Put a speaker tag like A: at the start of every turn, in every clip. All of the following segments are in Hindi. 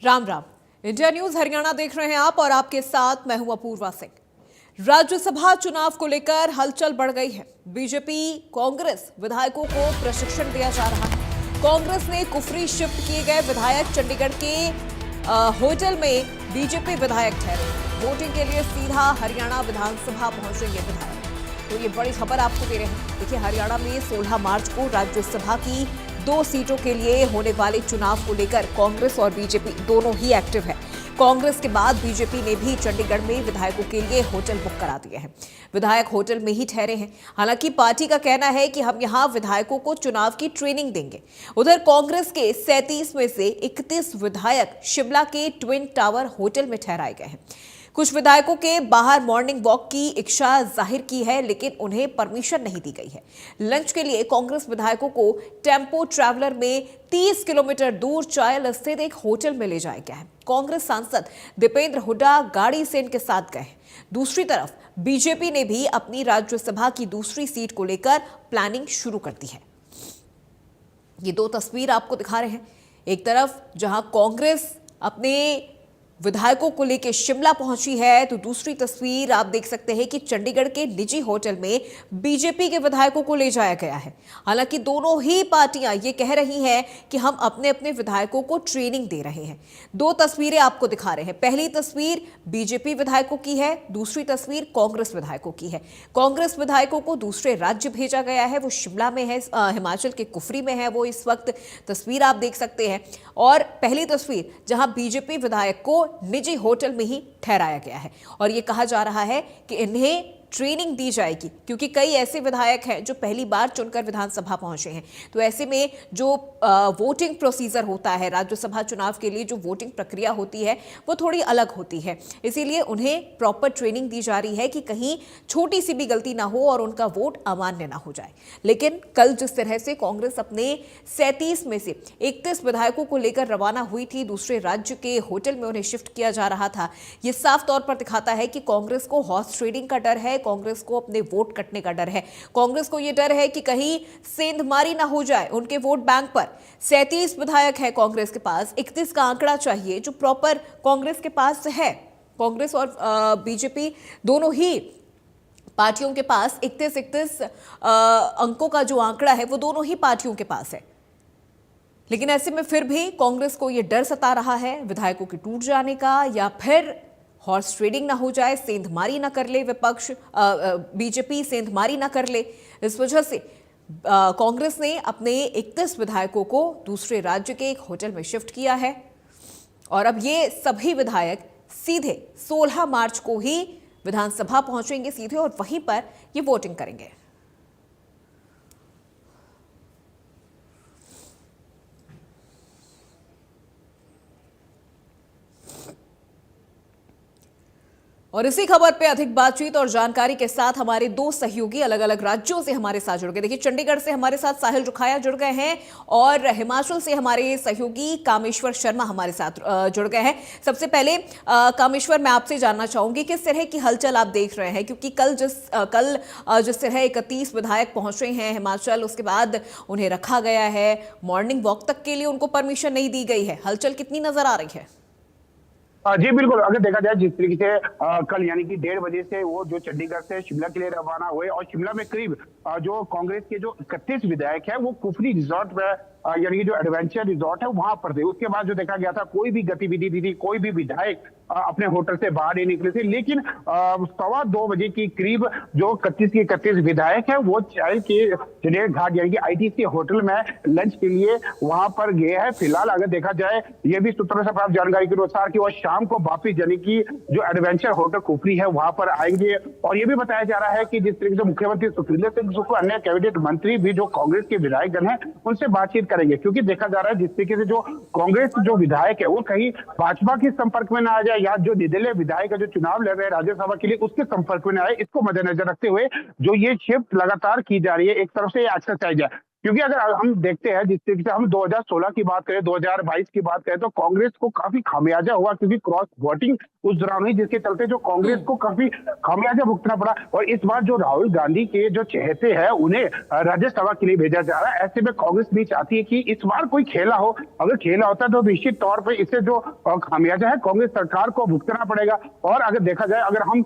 A: राम राम। इंडिया न्यूज हरियाणा देख रहे हैं आप और आपके साथ मैं हूं अपूर्वा सिंह। राज्यसभा चुनाव को लेकर हलचल बढ़ गई है। बीजेपी कांग्रेस विधायकों को प्रशिक्षण दिया जा रहा है। कांग्रेस ने कुफरी शिफ्ट किए गए विधायक चंडीगढ़ के होटल में बीजेपी विधायक ठहरे। वोटिंग के लिए सीधा हरियाणा विधानसभा पहुंचेंगे विधायक। तो ये बड़ी खबर आपको दे रहे हैं। देखिए, हरियाणा में 16 मार्च को राज्यसभा की 2 सीटों के लिए होने वाले चुनाव को लेकर कांग्रेस और बीजेपी दोनों ही एक्टिव है। कांग्रेस के बाद बीजेपी ने भी चंडीगढ़ में विधायकों के लिए होटल बुक करा दिए हैं। विधायक होटल में ही ठहरे हैं। हालांकि पार्टी का कहना है कि हम यहां विधायकों को चुनाव की ट्रेनिंग देंगे। उधर कांग्रेस के 37 में से 31 विधायक शिमला के ट्विन टावर होटल में ठहराए गए हैं। कुछ विधायकों के बाहर मॉर्निंग वॉक की इच्छा जाहिर की है, लेकिन उन्हें परमिशन नहीं दी गई है। लंच के लिए कांग्रेस विधायकों को टेम्पो ट्रैवलर में 30 किलोमीटर दूर चायल स्थित एक होटल में ले जाया गया है। कांग्रेस सांसद दीपेंद्र हुड्डा गाड़ी से इनके साथ गए। दूसरी तरफ बीजेपी ने भी अपनी राज्यसभा की दूसरी सीट को लेकर प्लानिंग शुरू कर दी है। ये 2 तस्वीर आपको दिखा रहे हैं। एक तरफ जहां कांग्रेस अपने विधायकों को लेकर शिमला पहुंची है, तो दूसरी तस्वीर आप देख सकते हैं कि चंडीगढ़ के निजी होटल में बीजेपी के विधायकों को ले जाया गया है। हालांकि दोनों ही पार्टियां ये कह रही हैं कि हम अपने अपने विधायकों को ट्रेनिंग दे रहे हैं। 2 तस्वीरें आपको दिखा रहे हैं। पहली तस्वीर बीजेपी विधायकों की है, दूसरी तस्वीर कांग्रेस विधायकों की है। कांग्रेस विधायकों को दूसरे राज्य भेजा गया है, वो शिमला में है, हिमाचल के कुफरी में है वो इस वक्त। तस्वीर आप देख सकते हैं। और पहली तस्वीर जहां बीजेपी विधायक को निजी होटल में ही ठहराया गया है और यह कहा जा रहा है कि इन्हें ट्रेनिंग दी जाएगी, क्योंकि कई ऐसे विधायक हैं जो पहली बार चुनकर विधानसभा पहुंचे हैं। तो ऐसे में जो वोटिंग प्रोसीजर होता है, राज्यसभा चुनाव के लिए जो वोटिंग प्रक्रिया होती है वो थोड़ी अलग होती है। इसीलिए उन्हें प्रॉपर ट्रेनिंग दी जा रही है कि कहीं छोटी सी भी गलती ना हो और उनका वोट अमान्य ना हो जाए। लेकिन कल जिस तरह से कांग्रेस अपने 37 में से 31 विधायकों को लेकर रवाना हुई थी, दूसरे राज्य के होटल में उन्हें शिफ्ट किया जा रहा था, ये साफ तौर पर दिखाता है कि कांग्रेस को हॉर्स ट्रेडिंग का डर है, कांग्रेस को अपने वोट कटने का डर है। कांग्रेस को यह डर है कि कहीं सेंधमारी ना हो जाए उनके वोट बैंक पर। 37 विधायक है कांग्रेस के पास, 31 का आंकड़ा चाहिए जो प्रॉपर कांग्रेस के पास है। कांग्रेस और बीजेपी दोनों ही पार्टियों के पास 31 अंकों का जो आंकड़ा है वो दोनों ही पार्टियों के पास है। लेकिन ऐसे में फिर भी कांग्रेस को यह डर सता रहा है विधायकों के टूट जाने का, या फिर हॉर्स ट्रेडिंग ना हो जाए, सेंधमारी ना कर ले विपक्ष, बीजेपी सेंधमारी ना कर ले। इस वजह से कांग्रेस ने अपने 31 विधायकों को दूसरे राज्य के एक होटल में शिफ्ट किया है और अब ये सभी विधायक सीधे 16 मार्च को ही विधानसभा पहुंचेंगे सीधे और वहीं पर ये वोटिंग करेंगे। और इसी खबर पे अधिक बातचीत और जानकारी के साथ हमारे 2 सहयोगी अलग अलग राज्यों से हमारे साथ जुड़ गए। देखिए, चंडीगढ़ से हमारे साथ साहिल रुखाया जुड़ गए हैं और हिमाचल से हमारे सहयोगी कामेश्वर शर्मा हमारे साथ जुड़ गए हैं। सबसे पहले कामेश्वर, मैं आपसे जानना चाहूंगी किस तरह की हलचल आप देख रहे हैं, क्योंकि कल जिस तरह 31 विधायक पहुंचे हैं हिमाचल, उसके बाद उन्हें रखा गया है, मॉर्निंग वॉक तक के लिए उनको परमिशन नहीं दी गई है। हलचल कितनी नजर आ रही है?
B: जी बिल्कुल, अगर देखा जाए जिस तरीके से कल यानी कि 1:30 बजे से वो जो चंडीगढ़ से शिमला के लिए रवाना हुए और शिमला में करीब जो कांग्रेस के जो 31 विधायक है वो कुफरी रिजॉर्ट में यानी कि जो एडवेंचर रिजॉर्ट है वहां पर थे। उसके बाद जो देखा गया था कोई भी गतिविधि नहीं थी, कोई भी विधायक अपने होटल से बाहर नहीं निकले थे। लेकिन 2:15 बजे की करीब जो 31 के 31 विधायक है वो चाय के चंडीगढ़ घाट यानी कि आईटीसी होटल में लंच के लिए वहां पर गए हैं। फिलहाल अगर देखा जाए ये भी सूत्रों से प्राप्त जानकारी के अनुसार कि वो शाम को वापिस यानी कि जो एडवेंचर होटल कुफरी है वहां पर आएंगे। और ये भी बताया जा रहा है कि जिस तरीके से मुख्यमंत्री सुखविंदर सिंह सुक्खू, अन्य कैबिनेट मंत्री भी जो कांग्रेस के विधायकगण हैं उनसे बातचीत करेंगे, क्योंकि देखा जा रहा है जिस तरीके से जो कांग्रेस जो विधायक है वो कहीं भाजपा के संपर्क में ना आ जाए या जो निर्दलीय विधायक जो चुनाव लड़ रहे हैं राज्यसभा के लिए उसके संपर्क में ना आए, इसको मद्देनजर रखते हुए जो ये शिफ्ट लगातार की जा रही है, एक तरफ से ये एक्सरसाइज है। क्योंकि अगर हम देखते हैं जिस तरीके से हम 2016 की बात करें, 2022 की बात करें, तो कांग्रेस को काफी खामियाजा हुआ, क्योंकि क्रॉस वोटिंग उस दौरान हुई, जिसके चलते जो कांग्रेस को काफी खामियाजा भुगतना पड़ा। और इस बार जो राहुल गांधी के जो चहेते हैं उन्हें राज्यसभा के लिए भेजा जा रहा है। ऐसे में कांग्रेस भी चाहती है कि इस बार कोई खेला हो, अगर खेला होता तो निश्चित तौर पर इससे जो खामियाजा है कांग्रेस सरकार को भुगतना पड़ेगा। और अगर देखा जाए, अगर हम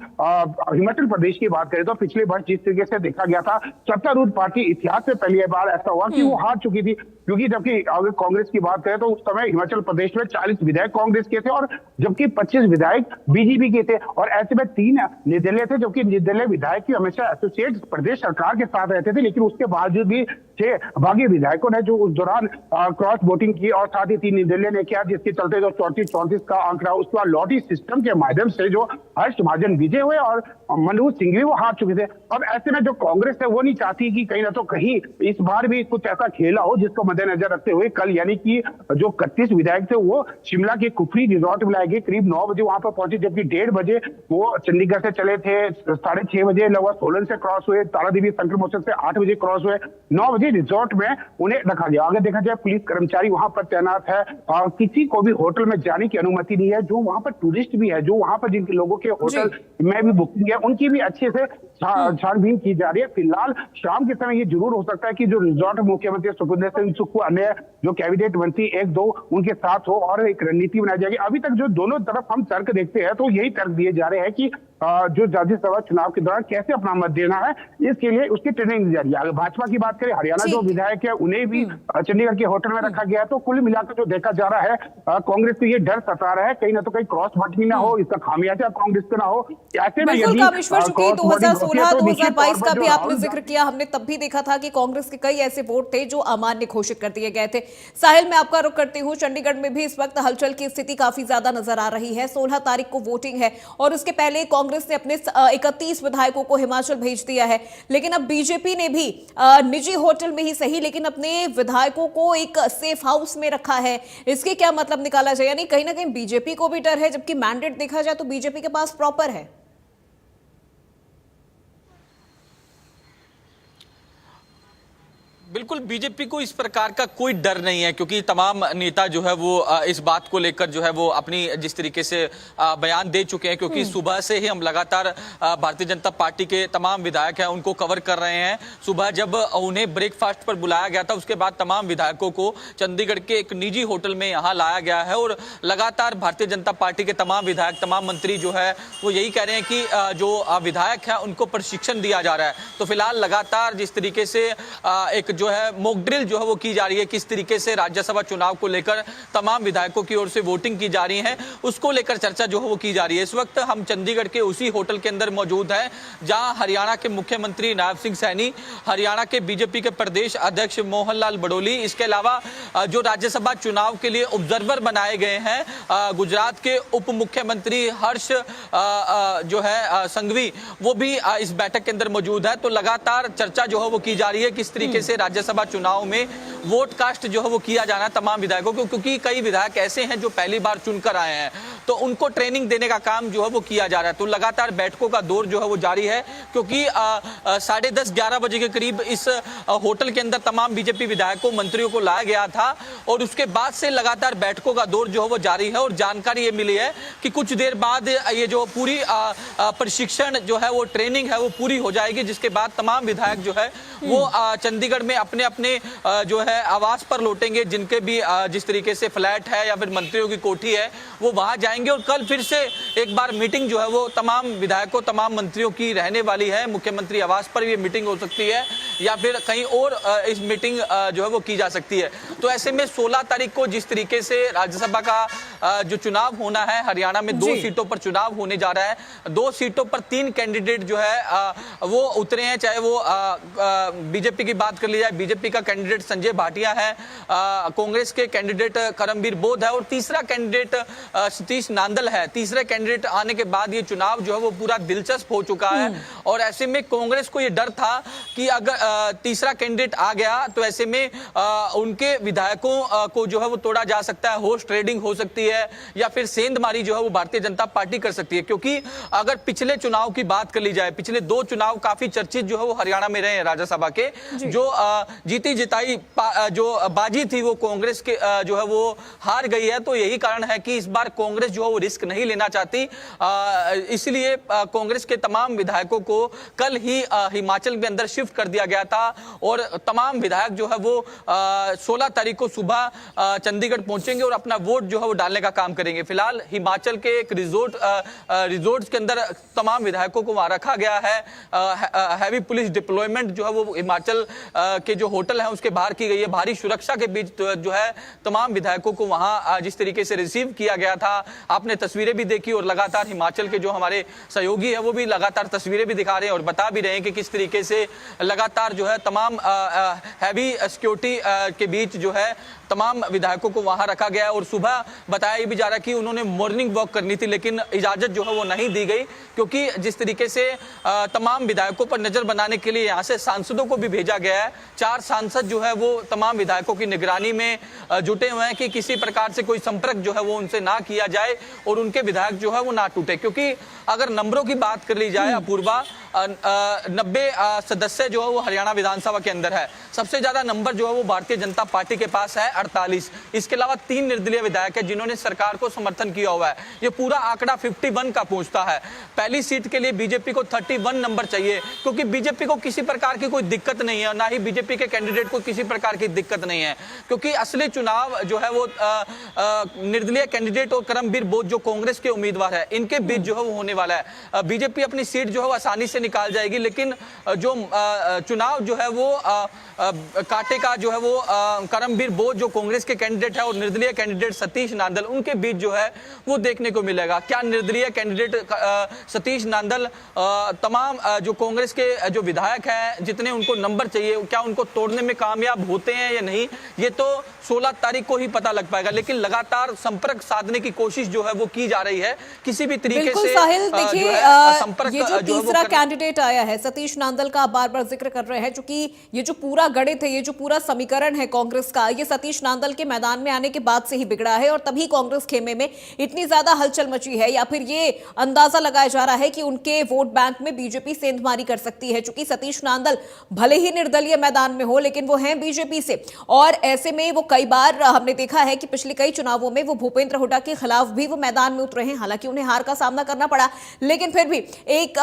B: हिमाचल प्रदेश की बात करें तो पिछले वर्ष जिस तरीके से देखा गया था, सत्तारूढ़ पार्टी इतिहास में पहली बार ऐसा हुआ कि वो हार चुकी थी। क्योंकि जबकि अगर कांग्रेस की बात करें तो उस समय हिमाचल प्रदेश में 40 विधायक कांग्रेस के थे और जबकि 25 विधायक बीजेपी के थे। और ऐसे में 3 निर्दलीय थे, जबकि निर्दलीय विधायक की हमेशा एसोसिएट प्रदेश सरकार के साथ रहते थे, लेकिन उसके बावजूद भी 6 बागी विधायकों ने जो उस दौरान क्रॉस वोटिंग की और साथ ही 3 निर्दलीय ने किया, जिसके चलते जो 34-34 का आंकड़ा, उसके बाद लॉटरी सिस्टम के माध्यम से जो हर्ष महाजन विजय हुए और मनोज सिंह भी वो हार चुके थे। अब ऐसे में जो कांग्रेस है वो नहीं चाहती कि कहीं ना तो कहीं इस बार भी कुछ ऐसा खेला हो, जिसको मद्देनजर रखते हुए कल यानी कि जो 31 विधायक थे वो शिमला के कुफरी रिजॉर्ट में लाए गए। करीब 9 बजे वहां पर पहुंचे, जबकि 1:30 बजे वो चंडीगढ़ से चले थे, 6:30 बजे लगभग सोलन से क्रॉस हुए, तारादेवी शंकर मोचन से 8 बजे क्रॉस हुए, 9 बजे रिजॉर्ट में उन्हें रखा गया। अगर देखा जाए पुलिस कर्मचारी वहां पर तैनात है, किसी को भी होटल में जाने की अनुमति नहीं है। जो वहां पर टूरिस्ट भी है, जो वहां पर जिन लोगों के होटल में भी बुकिंग है, उनकी भी अच्छे से छानबीन की जा रही है। फिलहाल शाम के समय ये जरूर हो सकता है कि जो रिजॉर्ट मुख्यमंत्री सुखविंदर सिंह सुक्खू, अन्य जो कैबिनेट मंत्री 1-2 उनके साथ हो और एक रणनीति बनाई जाएगी। अभी तक जो दोनों तरफ हम तर्क देखते हैं तो यही तर्क दिए जा रहे हैं कि जो राज्यसभा चुनाव के दौरान कैसे अपना मत देना है, इसके लिए उसकी ट्रेनिंग दी जा रही है। अगर भाजपा की बात करें, हरियाणा जो विधायक है उन्हें भी चंडीगढ़ के होटल में रखा गया है। तो कुल मिलाकर जो देखा जा रहा है, कांग्रेस को ये डर सता रहा है कहीं ना तो कहीं क्रॉस वोटिंग ना हो, इसका खामियाजा कांग्रेस को ना हो। ऐसे में यदि
A: 2016-2022 का भी आपने जिक्र किया, हमने तब भी देखा था कि कांग्रेस के कई ऐसे वोट थे जो अमान्य घोषित कर दिए गए थे। साहिल, मैं आपका रुख करती हूँ। चंडीगढ़ में भी इस वक्त हलचल की स्थिति काफी ज्यादा नजर आ रही है। 16 तारीख को वोटिंग है और उसके पहले कांग्रेस ने अपने 31 विधायकों को हिमाचल भेज दिया है, लेकिन अब बीजेपी ने भी निजी होटल में ही सही लेकिन अपने विधायकों को एक सेफ हाउस में रखा है। इसके क्या मतलब निकाला जाए? यानी कहीं ना कहीं बीजेपी को भी डर है, जबकि मैंडेट देखा जाए तो बीजेपी के पास प्रॉपर है।
C: बिल्कुल, बीजेपी को इस प्रकार का कोई डर नहीं है, क्योंकि तमाम नेता जो है वो इस बात को लेकर जो है वो अपनी जिस तरीके से बयान दे चुके हैं, क्योंकि सुबह से ही हम लगातार भारतीय जनता पार्टी के तमाम विधायक हैं उनको कवर कर रहे हैं। सुबह जब उन्हें ब्रेकफास्ट पर बुलाया गया था, उसके बाद तमाम विधायकों को चंडीगढ़ के एक निजी होटल में यहाँ लाया गया है और लगातार भारतीय जनता पार्टी के तमाम विधायक, तमाम मंत्री जो है वो यही कह रहे हैं कि जो विधायक है उनको प्रशिक्षण दिया जा रहा है। तो फिलहाल लगातार जिस तरीके से एक जो है मॉक ड्रिल जो है वो की जा रही है, किस तरीके से राज्यसभा चुनाव को लेकर तमाम विधायकों की ओर से वोटिंग की जा रही है, उसको लेकर चर्चा जो है वो की जा रही है। इस वक्त हम चंडीगढ़ के उसी होटल के अंदर मौजूद हैं जहां हरियाणा के मुख्यमंत्री नायब सिंह सैनी, हरियाणा के बीजेपी के प्रदेश अध्यक्ष मोहन लाल बडोली, इसके अलावा जो राज्यसभा चुनाव के लिए ऑब्जर्वर बनाए गए हैं गुजरात के उप मुख्यमंत्री हर्ष जो है संघवी, वो भी इस बैठक के अंदर मौजूद है। तो लगातार चर्चा जो है वो की जा रही है किस तरीके से राज्यसभा चुनाव में वोट कास्ट जो है वो किया जाना है तमाम विधायकों को, क्योंकि कई विधायक ऐसे हैं जो पहली बार चुनकर आए हैं, तो उनको ट्रेनिंग देने का काम जो है वो किया जा रहा है। तो लगातार बैठकों का दौर जो है वो जारी है, क्योंकि 10:30-11 बजे के करीब इस होटल के अंदर तमाम बीजेपी विधायकों, मंत्रियों को लाया गया था और उसके बाद से लगातार बैठकों का दौर जो है वो जारी है। और जानकारी ये मिली है कि कुछ देर बाद ये जो पूरी प्रशिक्षण जो है वो ट्रेनिंग है वो पूरी हो जाएगी, जिसके बाद तमाम विधायक जो है वो चंडीगढ़ में अपने अपने जो है आवास पर लौटेंगे, जिनके भी जिस तरीके से फ्लैट है या फिर मंत्रियों की कोठी है वो वहां जाएंगे। और कल फिर से एक बार मीटिंग जो है वो तमाम विधायकों, तमाम मंत्रियों की रहने वाली है। मुख्यमंत्री आवास पर ये मीटिंग हो सकती है या फिर कहीं और इस मीटिंग जो है वो की जा सकती है। तो ऐसे में 16 तारीख को जिस तरीके से राज्यसभा का जो चुनाव होना है, हरियाणा में 2 सीटों पर चुनाव होने जा रहा है, 2 सीटों पर 3 कैंडिडेट जो है वो उतरे हैं। चाहे वो बीजेपी की बात कर ली जाए, बीजेपी का कैंडिडेट संजय भाटिया है, कांग्रेस के कैंडिडेट करमबीर बोध है और तीसरा कैंडिडेट सतीश सतीश नांदल है, तीसरे कैंडिडेट आने के बाद ये चुनाव जो है वो पूरा दिलचस्प हो चुका है। और ऐसे में कांग्रेस को ये डर था कि अगर तीसरा कैंडिडेट आ गया तो ऐसे में उनके विधायकों को जो है वो तोड़ा जा सकता है, होस्ट ट्रेडिंग हो सकती है या फिर सेंधमारी जो है वो भारतीय जनता पार्टी कर सकती है। क्योंकि अगर पिछले चुनाव की बात कर ली जाए, पिछले 2 चुनाव काफी चर्चित जो है वो हरियाणा में रहे हैं राज्यसभा के, जो जीती जिताई जो बाजी थी वो कांग्रेस के जो है वो हार गई है। तो यही कारण है कि इस बार कांग्रेस जो है वो रिस्क नहीं लेना चाहती, इसलिए कांग्रेस के तमाम विधायकों को कल ही हिमाचल के अंदर शिफ्ट कर दिया गया था और तमाम विधायक जो है वो 16 तारीख को सुबह चंडीगढ़ पहुंचेंगे और अपना वोट जो है वो डालने का काम करेंगे। फिलहाल हिमाचल के एक रिजोर्ट के अंदर तमाम विधायकों को वहां रखा गया है। हैवी पुलिस डिप्लॉयमेंट जो है वो हिमाचल के जो होटल है उसके बाहर की गई है। भारी सुरक्षा के बीच जो है तमाम विधायकों को वहां जिस तरीके से रिसीव किया गया था, आपने तस्वीरें भी देखी और लगातार हिमाचल के जो हमारे सहयोगी है वो भी लगातार तस्वीरें भी दिखा रहे हैं और बता भी रहे हैं कि किस तरीके से लगातार जो है तमाम हैवी सिक्योरिटी के बीच जो है तमाम विधायकों को वहां रखा गया है। और सुबह बताया भी जा रहा है कि उन्होंने मॉर्निंग वॉक करनी थी लेकिन इजाजत जो है वो नहीं दी गई, क्योंकि जिस तरीके से तमाम विधायकों पर नजर बनाने के लिए यहां से सांसदों को भी भेजा गया है। 4 सांसद जो है वो तमाम विधायकों की निगरानी में जुटे हुए हैं कि किसी प्रकार से कोई संपर्क जो है वो उनसे ना किया जाए और उनके विधायक जो है वो ना टूटे। क्योंकि अगर नंबरों की बात कर ली जाए अपूर्वा, 90 सदस्य जो है वो हरियाणा विधानसभा के अंदर है। सबसे ज्यादा नंबर जो है वो भारतीय जनता पार्टी के पास है 48। इसके अलावा 3 निर्दलीय विधायक है जिन्होंने सरकार को समर्थन किया हुआ है। ये पूरा आंकड़ा 51 का पहुंचता है। पहली सीट के लिए बीजेपी को 31 नंबर चाहिए, क्योंकि बीजेपी को किसी प्रकार की कोई दिक्कत नहीं है, ना ही बीजेपी के कैंडिडेट को किसी प्रकार की दिक्कत नहीं है। क्योंकि असली चुनाव जो है वो निर्दलीय कैंडिडेट और करमबीर बोध जो कांग्रेस के उम्मीदवार है इनके बीच जो है वो होने वाला है। बीजेपी अपनी सीट जो है वो आसानी से निकाल जाएगी, लेकिन जो चुनाव जो है वो कांटे का जो है वो करमबीर बोध जो कांग्रेस के कैंडिडेट है और निर्दलीय कैंडिडेट सतीश नांदल उनके बीच जो है वो देखने को मिलेगा। क्या निर्दलीय कैंडिडेट सतीश नांदल तमाम जो कांग्रेस के जो विधायक हैं जितने उनको नंबर चाहिए क्या उनको तोड़ने में कामयाब होते हैं या नहीं, ये तो 16 तारीख को ही पता लग पाएगा। लेकिन लगातार संपर्क साधने की कोशिश जो है वो की जा रही है किसी भी तरीके से।
A: साहिल देखिए,
C: संपर्क
A: ये जो तीसरा कैंडिडेट आया है सतीश नांदल का बार बार जिक्र कर रहे हैं, क्योंकि ये जो पूरा गणित है, ये जो पूरा समीकरण है कांग्रेस का, ये सतीश नांदल के मैदान में आने के बाद से ही बिगड़ा है और तभी कांग्रेस खेमे में इतनी ज्यादा हलचल मची है। या फिर ये अंदाजा लगाया जा रहा है कि उनके वोट बैंक में बीजेपी सेंधमारी कर सकती है, क्योंकि सतीश नांदल भले ही निर्दलीय मैदान में हो लेकिन वो हैं बीजेपी से। और ऐसे में वो कई बार हमने देखा है कि पिछले कई चुनावों में वो भूपेंद्र हुड्डा के खिलाफ भी वो मैदान में उतरे हैं, हालांकि उन्हें हार का सामना करना पड़ा, लेकिन फिर भी एक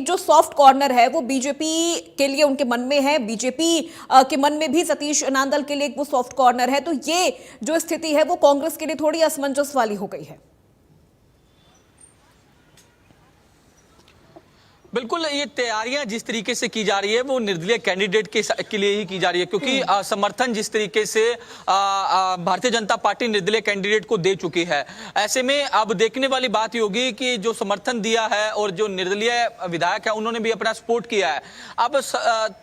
A: जो सॉफ्ट कॉर्नर है वो बीजेपी के लिए उनके मन में है, बीजेपी के मन में भी सतीश नांदल के लिए एक वो सॉफ्ट कॉर्नर है। तो ये जो स्थिति है वो कांग्रेस के लिए थोड़ी असमंजस वाली हो गई है।
C: बिल्कुल, ये तैयारियां जिस तरीके से की जा रही है वो निर्दलीय कैंडिडेट के लिए ही की जा रही है, क्योंकि समर्थन जिस तरीके से भारतीय जनता पार्टी निर्दलीय कैंडिडेट को दे चुकी है। ऐसे में अब देखने वाली बात ये होगी कि जो समर्थन दिया है और जो निर्दलीय विधायक है उन्होंने भी अपना सपोर्ट किया है। अब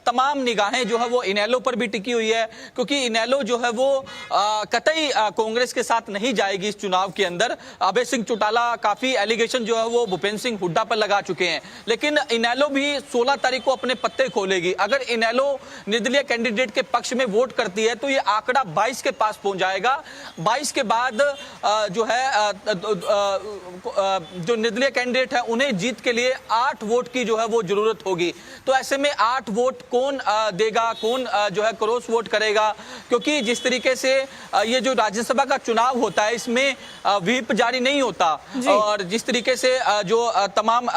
C: तमाम निगाहें जो है वो इनेलो पर भी टिकी हुई है, क्योंकि इनेलो जो है वो कतई कांग्रेस के साथ नहीं जाएगी इस चुनाव के अंदर। अभय सिंह चौटाला काफी एलिगेशन जो है वो भूपेंद्र सिंह हुड्डा पर लगा चुके हैं, लेकिन इनेलो भी 16 तारीख को अपने पत्ते खोलेगी। अगर इनेलो निर्दलीय कैंडिडेट के पक्ष में वोट करती है तो ये आंकड़ा 22 के पास पहुंच जाएगा। 22 के बाद जो है जो निर्दलीय कैंडिडेट है उन्हें जीत के लिए 8 वोट की जो है वो जरूरत होगी। तो ऐसे में 8 वोट कौन देगा, कौन जो है क्रॉस वोट करेगा, क्योंकि जिस तरीके से ये जो राज्यसभा का चुनाव होता है इसमें व्हिप जारी नहीं होता, और जिस तरीके से जो तमाम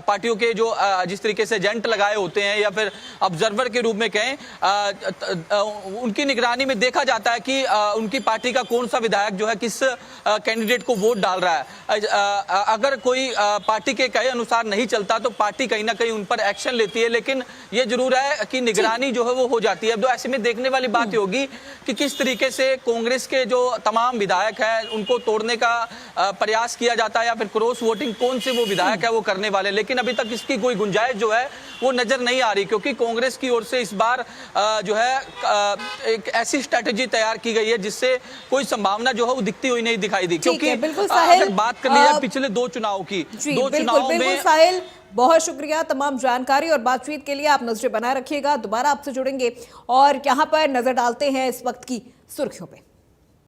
C: पार्टियों के जो जिस तरीके से एजेंट लगाए होते हैं या फिर ऑब्जर्वर के रूप में कहें, उनकी निगरानी में देखा जाता है कि उनकी पार्टी का कौन सा विधायक जो है किस कैंडिडेट को वोट डाल रहा है। अगर कोई पार्टी के कहे अनुसार नहीं चलता तो पार्टी कहीं ना कहीं उन पर एक्शन लेती है, लेकिन ये जरूर है कि निगरानी जो है वो हो जाती है। तो ऐसे में देखने वाली बात होगी कि किस तरीके से कांग्रेस के जो तमाम विधायक हैं उनको तोड़ने का प्रयास किया जाता है या फिर क्रॉस वोटिंग कौन से वो विधायक है वो करने वाले। लेकिन अभी तक इस की कोई गुंजाइश जो है वो नजर नहीं आ रही, क्योंकि कांग्रेस की ओर से इस बार जो है एक ऐसी स्ट्रेटेजी तैयार की गई है जिससे कोई संभावना जो है वो दिखती हुई नहीं दिखाई दी। क्योंकि अगर बात कर ली जाए पिछले दो चुनाव की, दो चुनाव में
A: साहिल, बहुत शुक्रिया तमाम जानकारी और बातचीत के लिए। आप नजरें बनाए रखिएगा, दोबारा आपसे जुड़ेंगे और यहाँ पर नजर डालते हैं इस वक्त की सुर्खियों पे।